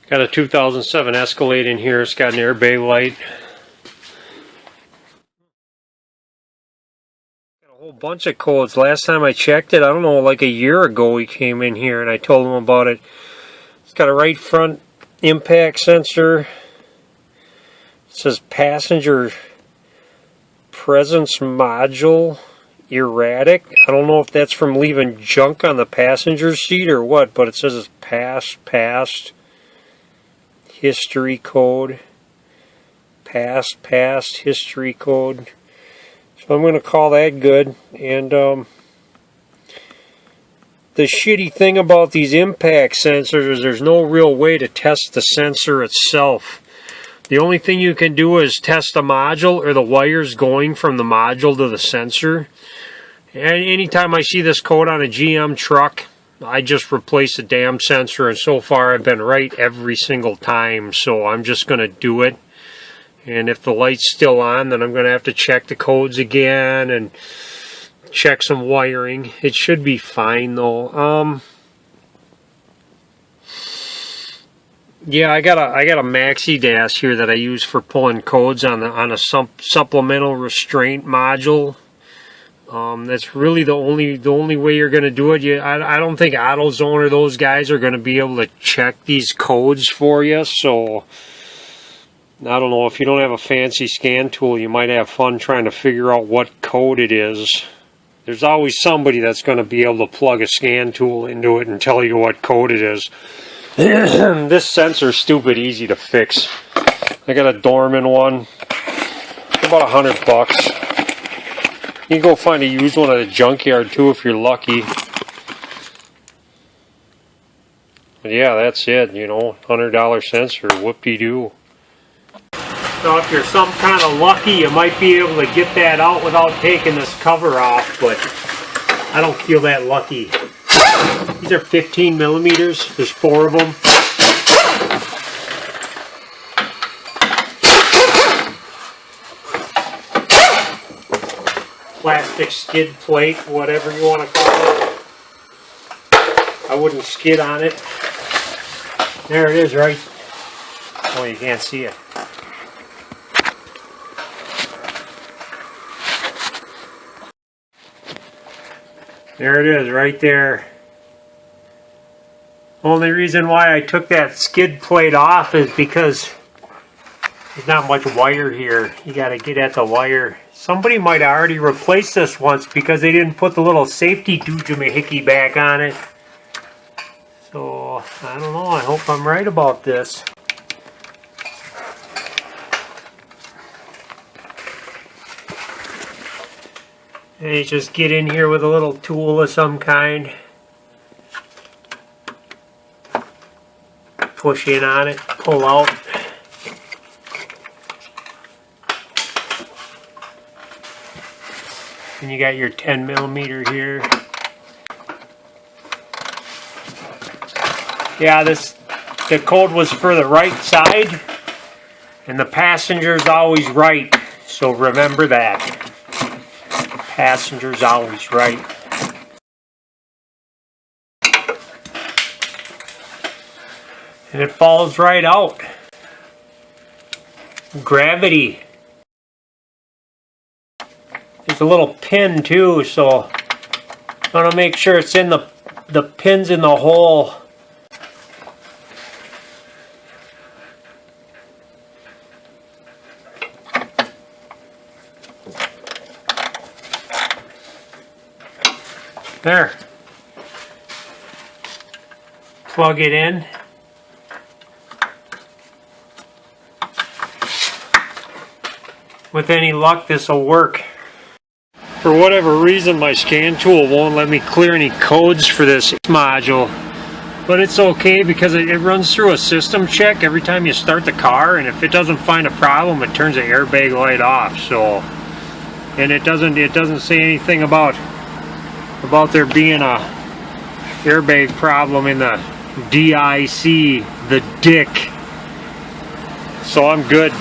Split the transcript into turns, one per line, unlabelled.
Got a 2007 Escalade in here. It's got an airbag light. Got a whole bunch of codes. Last time I checked it, I don't know, like a year ago he came in here and I told him about it. It's got a right front impact sensor. It says passenger presence module erratic. I don't know if that's from leaving junk on the passenger seat or what, but it says it's past history code. Past history code. So I'm going to call that good. And the shitty thing about these impact sensors is there's no real way to test the sensor itself. The only thing you can do is test the module or the wires going from the module to the sensor. And anytime I see this code on a GM truck, I just replace the damn sensor, and so far I've been right every single time, so I'm just going to do it. And if the light's still on, then I'm going to have to check the codes again and check some wiring. It should be fine though. Yeah, I got a maxi dash here that I use for pulling codes on a supplemental restraint module. That's really the only way you're going to do it. I don't think AutoZone or those guys are going to be able to check these codes for you. So I don't know, if you don't have a fancy scan tool, you might have fun trying to figure out what code it is. There's always somebody that's going to be able to plug a scan tool into it and tell you what code it is. This sensor's stupid easy to fix. I got a Dorman one, about $100. You can go find a used one at a junkyard too if you're lucky. But yeah, that's it, you know, $100 sensor, whoop-de-doo. So if you're some kind of lucky, you might be able to get that out without taking this cover off, but I don't feel that lucky. These are 15 millimeters, there's 4 of them. Plastic skid plate, whatever you want to call it. I wouldn't skid on it. There it is, right? Oh, you can't see it. There it is, right there. Only reason why I took that skid plate off is because there's not much wire here. You got to get at the wire. Somebody might have already replaced this once because they didn't put the little safety doohickey back on it. So, I don't know. I hope I'm right about this. And you just get in here with a little tool of some kind. Push in on it, pull out. And you got your 10 millimeter here. Yeah, the code was for the right side, and the passenger's always right. So remember that. Passenger's always right. And it falls right out. Gravity. There's a little pin too, so I want to make sure it's in the pin's in the hole. There. Plug it in. With any luck, this will work. For whatever reason, my scan tool won't let me clear any codes for this module. But it's okay because it runs through a system check every time you start the car, and if it doesn't find a problem, it turns the airbag light off. So, and it doesn't say anything about there being a airbag problem in the DIC, the dick. So I'm good.